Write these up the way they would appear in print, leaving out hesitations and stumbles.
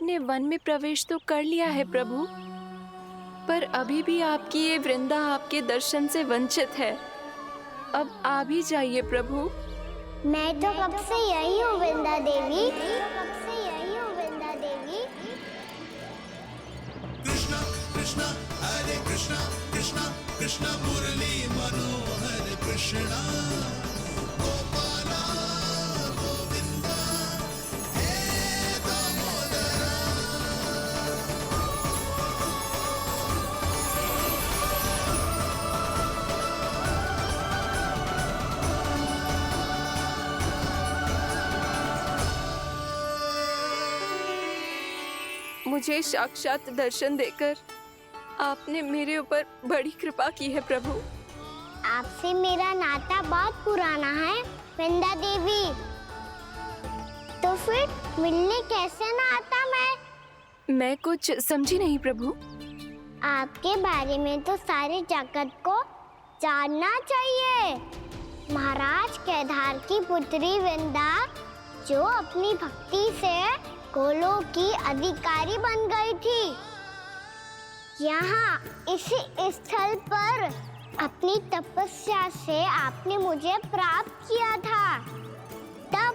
आपने वन में प्रवेश तो कर लिया है प्रभु, पर अभी भी आपकी ये वृंदा आपके दर्शन से वंचित है। अब आ भी जाइए प्रभु। मैं तो कब से यही हूँ वृंदा देवी, कब से यही हूँ वृंदा देवी। कृष्णा कृष्णा हरे कृष्णा कृष्णा कृष्णा मुरली मनोहर कृष्णा गोपाला गोविंदा हे दामोदरा। मुझे साक्षात दर्शन देकर आपने मेरे ऊपर बड़ी कृपा की है प्रभु। आपसे मेरा नाता बहुत पुराना है वृंदा देवी, तो फिर मिलने कैसे ना आता मैं कुछ समझी नहीं प्रभु। आपके बारे में तो सारे जगत को जानना चाहिए। महाराज केदार की पुत्री वृंदा, जो अपनी भक्ति से गोलों की अधिकारी बन गई थी, यहाँ इसी स्थल पर अपनी तपस्या से आपने मुझे प्राप्त किया था। तब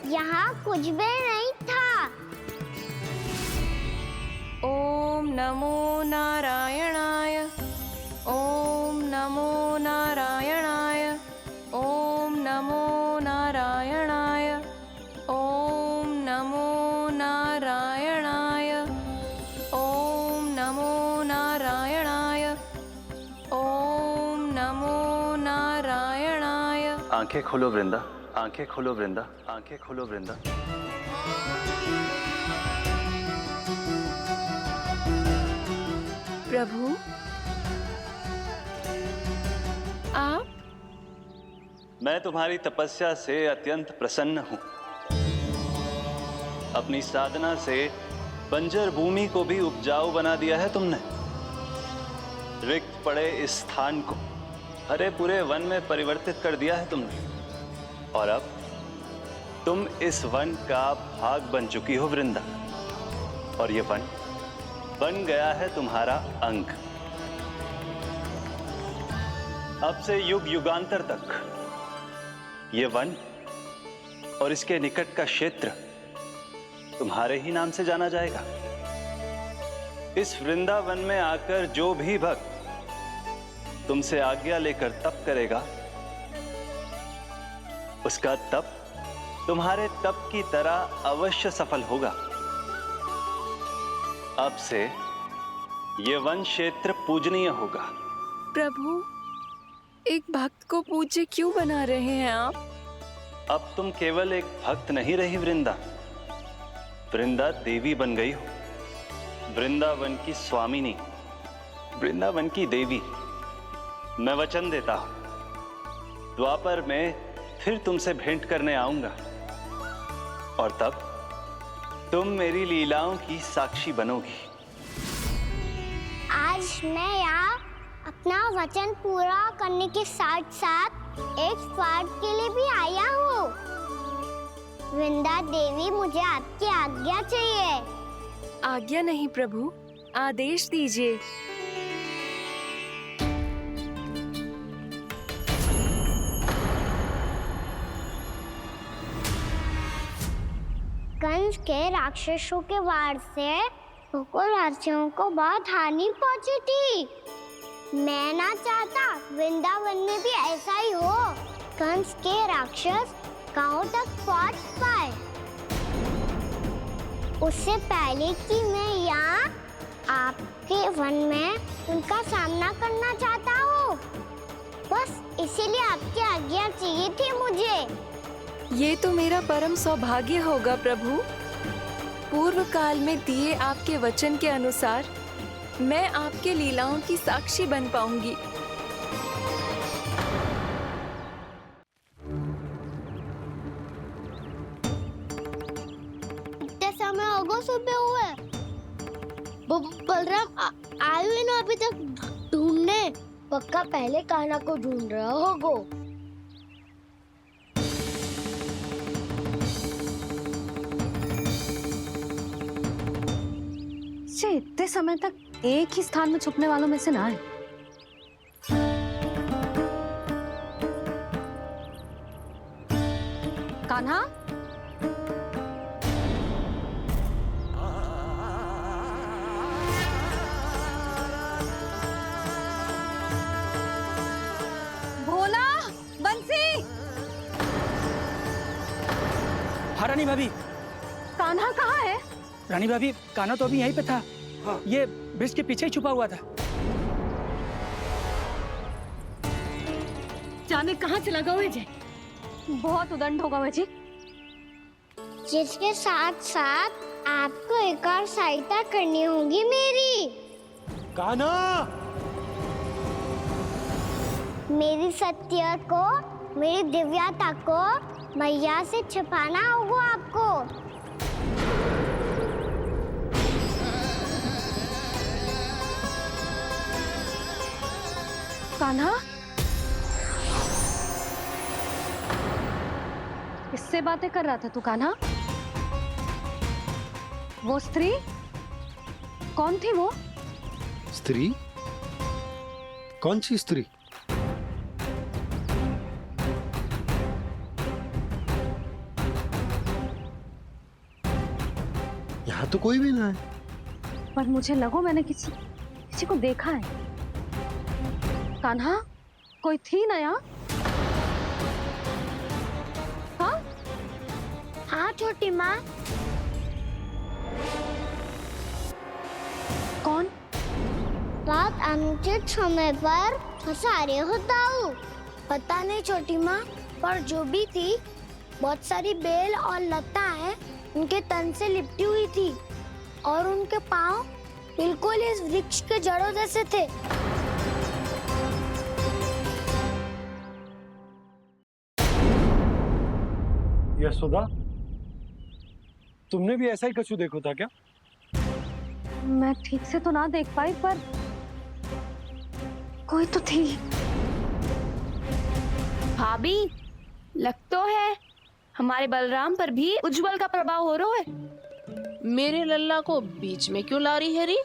यहाँ कुछ भी नहीं था। ओम नमो नारायणाय, ओम नमो नारायणाय, ओम नमो नारायणाय, ओम नमो नारायणाय, ओम नमो नारायणाय, ओम नमो नारायणाय। आंखें खोलो वृंदा, आंखें खोलो वृंदा, आंखें खोलो वृंदा। प्रभु आप? मैं तुम्हारी तपस्या से अत्यंत प्रसन्न हूं। अपनी साधना से बंजर भूमि को भी उपजाऊ बना दिया है तुमने। रिक्त पड़े इस स्थान को हरे पूरे वन में परिवर्तित कर दिया है तुमने, और अब तुम इस वन का भाग बन चुकी हो वृंदा, और ये वन बन गया है तुम्हारा अंग। अब से युग युगांतर तक ये वन और इसके निकट का क्षेत्र तुम्हारे ही नाम से जाना जाएगा। इस वृंदावन में आकर जो भी भक्त तुमसे आज्ञा लेकर तप करेगा, उसका तप तुम्हारे तप की तरह अवश्य सफल होगा। अब से ये वन क्षेत्र पूजनीय होगा। प्रभु, एक भक्त को पूज्य क्यों बना रहे हैं आप? अब तुम केवल एक भक्त नहीं रही वृंदा, वृंदा देवी बन गई हो। वृंदावन की स्वामिनी, वृंदावन की देवी। मैं वचन देता हूं, द्वापर में फिर तुमसे भेंट करने आऊंगा, और तब तुम मेरी लीलाओं की साक्षी बनोगी। आज मैं यहाँ अपना वचन पूरा करने के साथ साथ एक स्वार्थ के लिए भी आया हूँ। वृंदा देवी, मुझे आपकी आज्ञा चाहिए। आज्ञा नहीं प्रभु, आदेश दीजिए। कंस के राक्षसों के वार से गोकुलवासियों को बहुत हानि पहुंची थी। मैं ना चाहता वृंदावन में भी ऐसा ही हो। कंस के राक्षस गांव तक पहुंच पाए, उससे पहले कि मैं यहाँ आपके वन में उनका सामना करना चाहता हूँ। बस इसीलिए आपकी आज्ञा चाहिए थी मुझे। ये तो मेरा परम सौभाग्य होगा प्रभु। पूर्व काल में दिए आपके वचन के अनुसार मैं आपके लीलाओं की साक्षी बन पाऊंगी। इतने समय होगा सुबह हुए, बलराम आए हुए ना अभी तक ढूंढने। पक्का पहले कान्हा को ढूंढ रहा होगा। बच्चे इतने समय तक एक ही स्थान में छुपने वालों में से ना है। कान्हा, भोला, बंसी। हाँ रानी भाभी। कान्हा कहाँ है? रानी भाभी, कान्हा तो अभी यहीं पे था। हाँ। ये ब्रिज के पीछे ही छुपा हुआ था। जाने कहाँ चला गया जी? बहुत उदंड होगा जी। जिसके साथ साथ आपको एक और सहायता करनी होगी मेरी। कान्हा, मेरी सत्य को, मेरी दिव्यता को मैया से छिपाना होगा आपको। कान्हा, किससे बातें कर रहा था तू कान्हा? वो स्त्री कौन थी? वो स्त्री? कौन सी स्त्री? यहाँ तो कोई भी ना है। पर मुझे लगो मैंने किसी को देखा है। कान्हा, कोई थी ना यहाँ? हाँ? हाँ छोटी माँ। कौन? रात अनुचित समय पर फंसारे होता हूँ। पता नहीं छोटी माँ, पर जो भी थी बहुत सारी बेल और लताएं उनके तन से लिपटी हुई थी और उनके पाँव बिल्कुल इस वृक्ष के जड़ों जैसे थे। यशोदा, तुमने भी ऐसा ही कछु देखो था क्या? मैं ठीक से तो ना देख पाई, पर कोई तो थी। भाभी, लग तो है हमारे बलराम पर भी उज्जवल का प्रभाव हो रहा है। मेरे लल्ला को बीच में क्यों ला रही है री?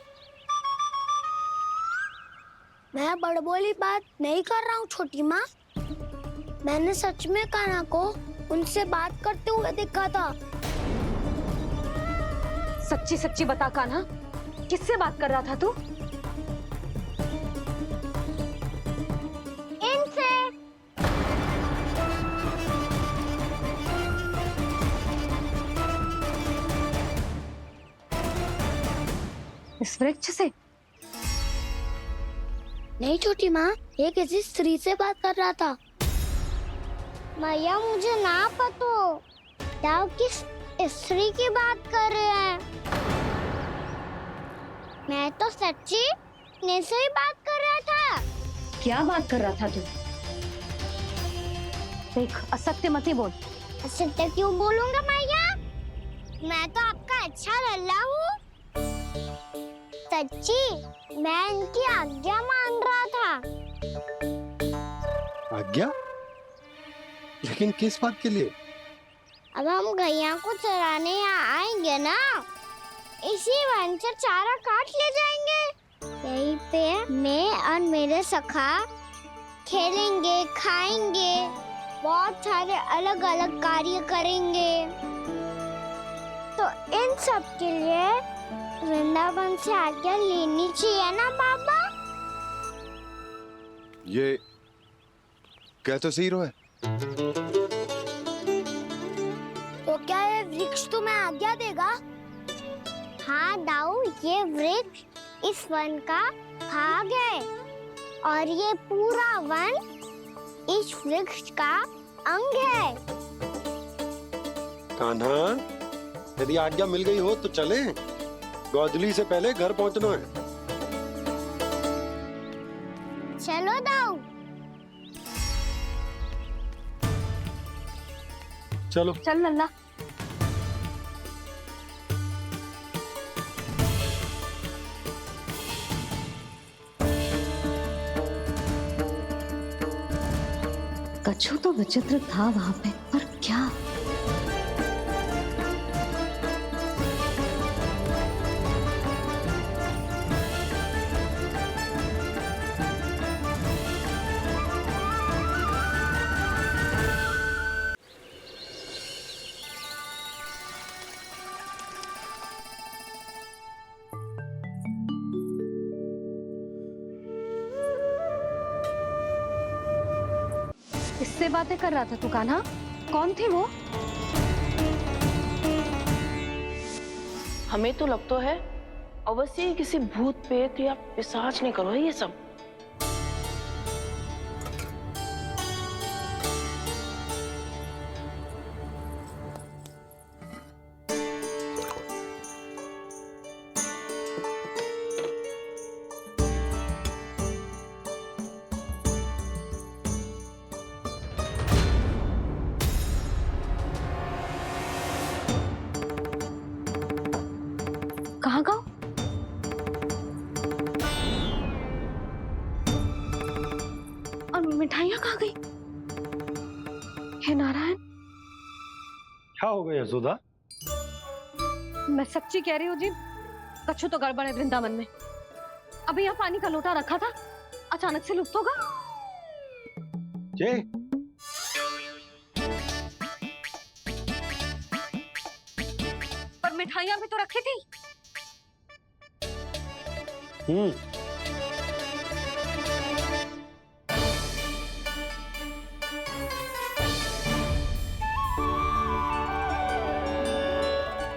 मैं बड़बोली बात नहीं कर रहा हूँ छोटी माँ। मैंने सच में कान्हा को उनसे बात करते हुए देखा था। सच्ची सच्ची बता कान्हा, किससे बात कर रहा था तू? इनसे। इस वृक्ष से? नहीं छोटी माँ, ये किसी स्त्री से बात कर रहा था। मैया मुझे ना पतो आप किस स्त्री की बात कर रहे हैं। मैं तो सच्ची ने से ही बात कर रहा था। क्या बात कर रहा था तू? देख, असत्य मत ही बोल। असत्य क्यों बोलूंगा मैया? मैं तो आपका अच्छा लल्ला हूँ। सच्ची मैं इनकी आज्ञा मान रहा था। आज्ञा? लेकिन किस बात के लिए? अब हम गैया को चराने यहाँ आएंगे ना, इसी वन से चारा काट ले जाएंगे। यहीं पे मैं और मेरे सखा खेलेंगे, खाएंगे, बहुत सारे अलग अलग कार्य करेंगे। तो इन सब के लिए वृंदावन से आज्ञा लेनी चाहिए ना बाबा? ये क्या तो सही रो है। तो क्या ये वृक्ष तुम्हें आज्ञा देगा? हाँ दाऊ, ये वृक्ष इस वन का भाग है और ये पूरा वन इस वृक्ष का अंग है। कान्हा, यदि आज्ञा मिल गई हो तो चले। गोधूली से पहले घर पहुंचना है। चलो दाऊ। चलो चल लल्ला। कछु तो विचित्र था वहां पे, पर क्या? किससे बातें कर रहा था तू कान्हा? कौन थी वो? हमें तो लगता है अवश्य ही किसी भूत प्रेत या पिशाच ने करो है ये सब। कहाँ गाँव? और मिठाइयाँ कहाँ गई? हे नारायण, क्या हो गया यशोदा? मैं सच्ची कह रही हूँ जी, कछु तो गड़बड़ है वृंदावन में। अभी यहाँ पानी का लोटा रखा था, अचानक से लुप्त होगा। जय, पर मिठाइयाँ भी तो रखी थी।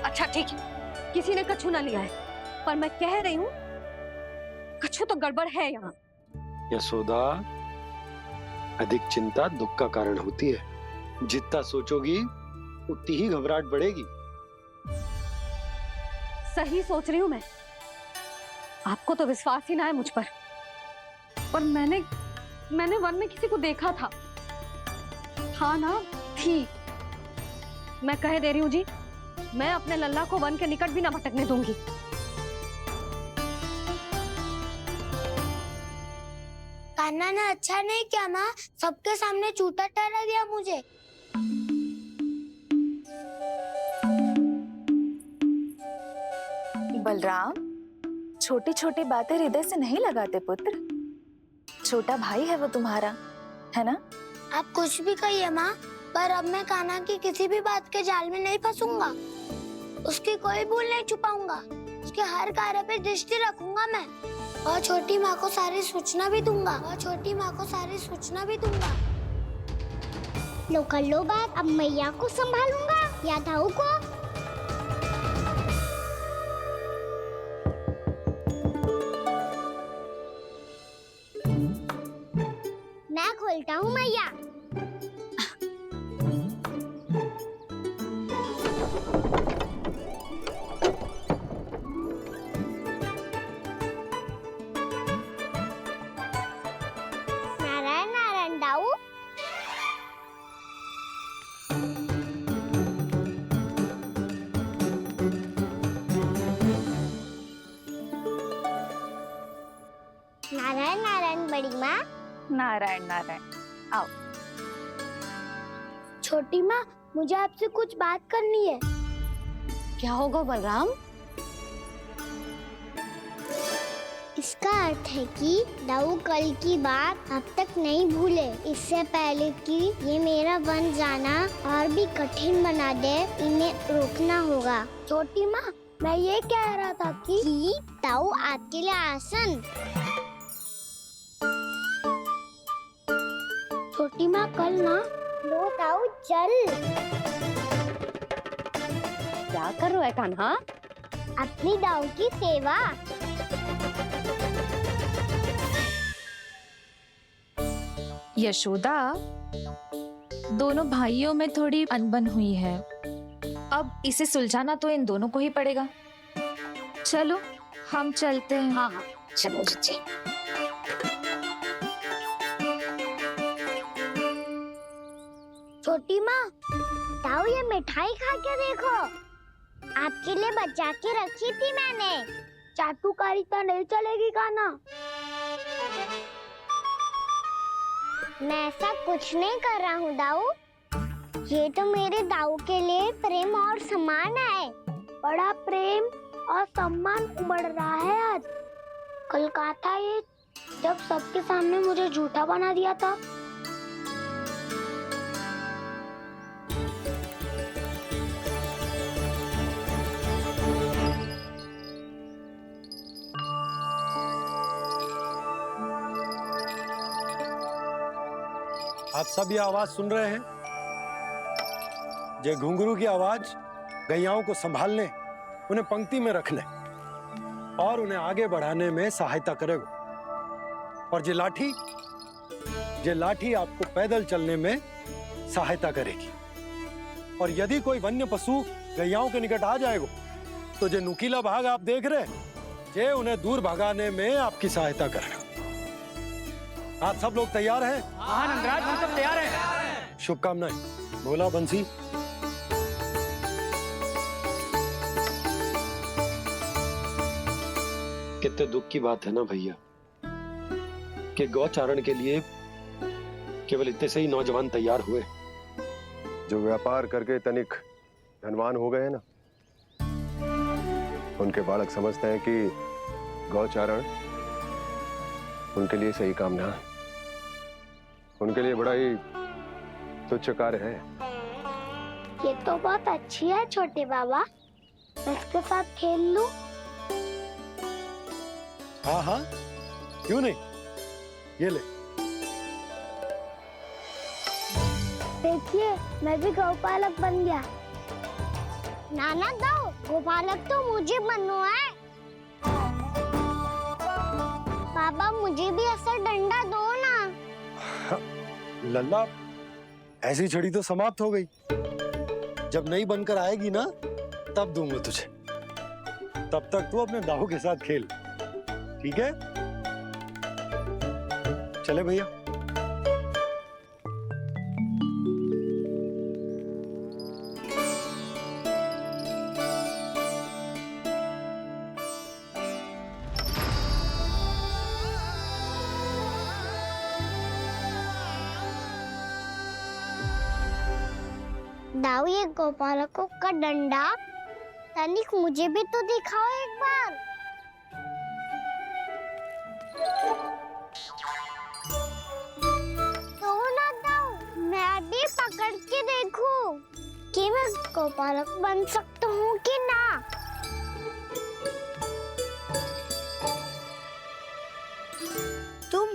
अच्छा ठीक है, किसी ने कछु ना लिया है, पर मैं कह रही हूँ कछु तो गड़बड़ है यहाँ। यशोदा, अधिक चिंता दुख का कारण होती है। जितना सोचोगी उतनी ही घबराहट बढ़ेगी। सही सोच रही हूँ मैं। आपको तो विश्वास ही ना है मुझ पर मैंने वन में किसी को देखा था। हाँ ना, थी। मैं कह दे रही हूँ जी, मैं अपने लल्ला को वन के निकट भी ना भटकने दूंगी। कान्हा ने अच्छा नहीं किया माँ, सबके सामने झूठा ठहरा दिया मुझे। बलराम, छोटी छोटी बातें हृदय से नहीं लगाते पुत्र। छोटा भाई है वो तुम्हारा, है ना? आप कुछ भी कहिए माँ, पर अब मैं कान्हा की किसी भी बात के जाल में नहीं फंसूंगा। उसकी कोई भूल नहीं छुपाऊंगा। उसके हर कार्य पे दृष्टि रखूंगा मैं, और छोटी माँ को सारी सूचना भी दूंगा। लो कर लो बात, अब मैया को संभालूंगा या दाऊ को। मैं खोलता हूँ मैया। नारायण नारायण दाऊ। नारायण नारायण बड़ी माँ। नारायण नारायण, आओ। छोटी माँ, मुझे आपसे कुछ बात करनी है। क्या होगा बलराम? इसका अर्थ है कि दाऊ कल की बात अब तक नहीं भूले। इससे पहले कि ये मेरा वन जाना और भी कठिन बना दे, इन्हें रोकना होगा। छोटी माँ, मैं ये कह रहा था कि दाऊ आपके लिए आसन। छोटी माँ, कल ना लो दाऊ चल। क्या कर रहा है कान्हा? अपनी दाऊ की सेवा। यशोदा, दोनों भाइयों में थोड़ी अनबन हुई है। अब इसे सुलझाना तो इन दोनों को ही पड़ेगा। चलो हम चलते हैं। हाँ हाँ, चलो जी। छोटी माँ, दाऊ ये मिठाई खा के देखो। आपके लिए बचा के रखी थी मैंने। चाटुकारिता नहीं चलेगी कान्हा। मैं ऐसा कुछ नहीं कर रहा हूँ दाऊ। ये तो मेरे दाऊ के लिए प्रेम और सम्मान है। बड़ा प्रेम और सम्मान उमड़ रहा है आज। कल कहा था ये, जब सबके सामने मुझे झूठा बना दिया था। आप सब ये आवाज सुन रहे हैं? ये घुंघरू की आवाज गैयाओं को संभालने, उन्हें पंक्ति में रखने और उन्हें आगे बढ़ाने में सहायता करेगा। और ये लाठी आपको पैदल चलने में सहायता करेगी। और यदि कोई वन्य पशु गैयाओं के निकट आ जाएगा तो जो नुकीला भाग आप देख रहे हैं, ये उन्हें दूर भगाने में आपकी सहायता करेगा। आप सब लोग तैयार हैं? हाँ नंदराज, हम सब तैयार हैं। शुभकामनाएं। बोला बंसी। कितने दुख की बात है ना भैया कि गौचारण के लिए केवल इतने से ही नौजवान तैयार हुए। जो व्यापार करके तनिक धनवान हो गए ना, उनके बालक समझते हैं कि गौचारण उनके लिए सही काम ना है, उनके लिए बड़ा ही तुच्छ कार्य है। ये तो बहुत अच्छी है छोटे बाबा, मैं इसके साथ खेल लूं? हाँ हाँ, क्यों नहीं, ये ले। देखिए, मैं भी गौपालक बन गया। नाना दो, गौपालक तो मुझे बनना है। पापा मुझे भी ऐसा डंडा दो ना। लल्ला, ऐसी छड़ी तो समाप्त हो गई। जब नई बनकर आएगी ना, तब दूंगा तुझे। तब तक तू अपने दाऊ के साथ खेल, ठीक है? चले भैया। दाऊ, ये गोपालकों का डंडा तनिक मुझे भी तो दिखाओ एक बार। तो ना दाऊ, मैं भी पकड़ के देखूं कि मैं गोपालक बन सकता हूँ कि ना। तुम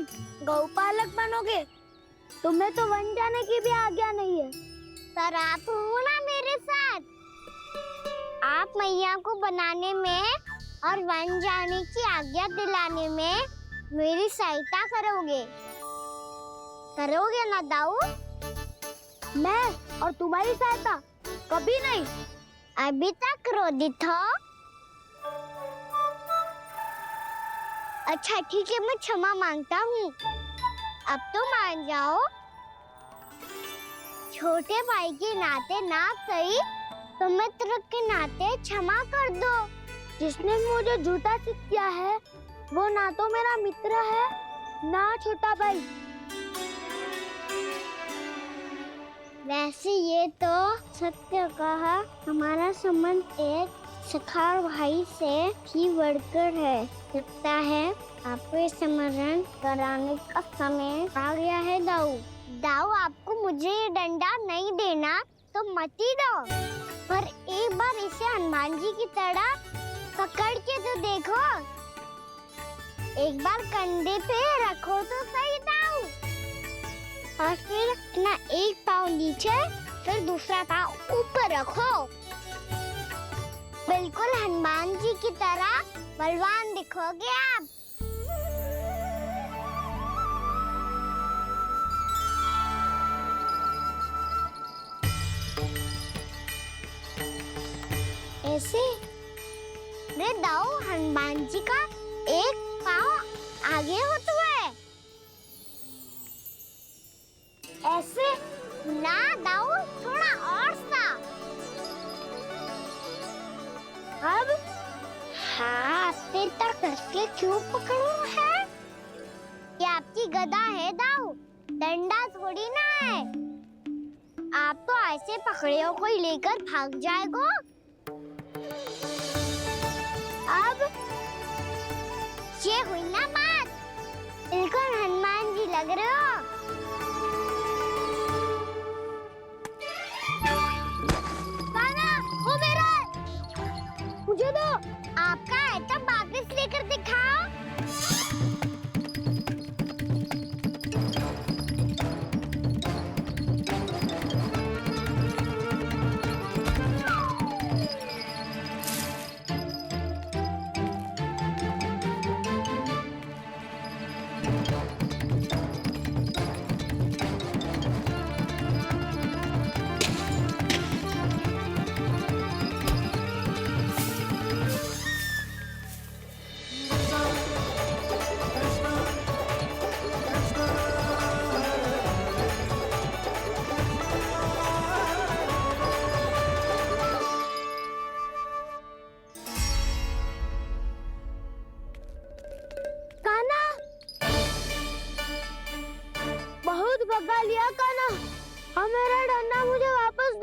गौपालक बनोगे? तुम्हें तो वन जाने की भी आज्ञा नहीं है। पर आप हो ना मेरे साथ। आप मैया को बनाने में और वन जाने की आज्ञा दिलाने में मेरी सहायता करोगे ना दाऊ? मैं और तुम्हारी सहायता कभी नहीं। अभी तक क्रोधित हो? अच्छा ठीक है, मैं क्षमा मांगता हूँ। अब तो मान जाओ। छोटे भाई के नाते ना सही तो मित्र के नाते क्षमा कर दो। जिसने मुझे झूठा सिखाया है वो ना तो मेरा मित्र है ना छोटा भाई। वैसे ये तो सत्य कहा, हमारा संबंध एक सखार भाई से भी बढ़कर है। लगता है आपको स्मरण कराने का समय आ गया है दाऊ। दाऊ, आपको मुझे ये डंडा नहीं देना तो मत ही दो, पर एक बार इसे हनुमान जी की तरह पकड़ के तो देखो। एक बार कंधे पे रखो तो सही दाऊ, और फिर अपना एक पाँव नीचे फिर दूसरा पाँव ऊपर रखो। बिल्कुल हनुमान जी की तरह बलवान दिखोगे आप। ऐसे रे दाऊ, हनुमान जी का एक पाँव आगे होता है। ऐसे ना दाऊ, थोड़ा और सा। अब हाथ पे तक करके क्यों पकड़ू है? ये आपकी गदा है दाऊ, डंडा थोड़ी ना है। आप तो ऐसे पकड़ियों को लेकर भाग जाएगो। अब ये हुई ना बात, बिल्कुल हनुमान जी लग रहे हो। पाना, वो मेरा है। मुझे दो। आपका आइटम वापस लेकर दिखाओ। भगा लिया कान्हा। अब मेरा डंडा मुझे वापस दो।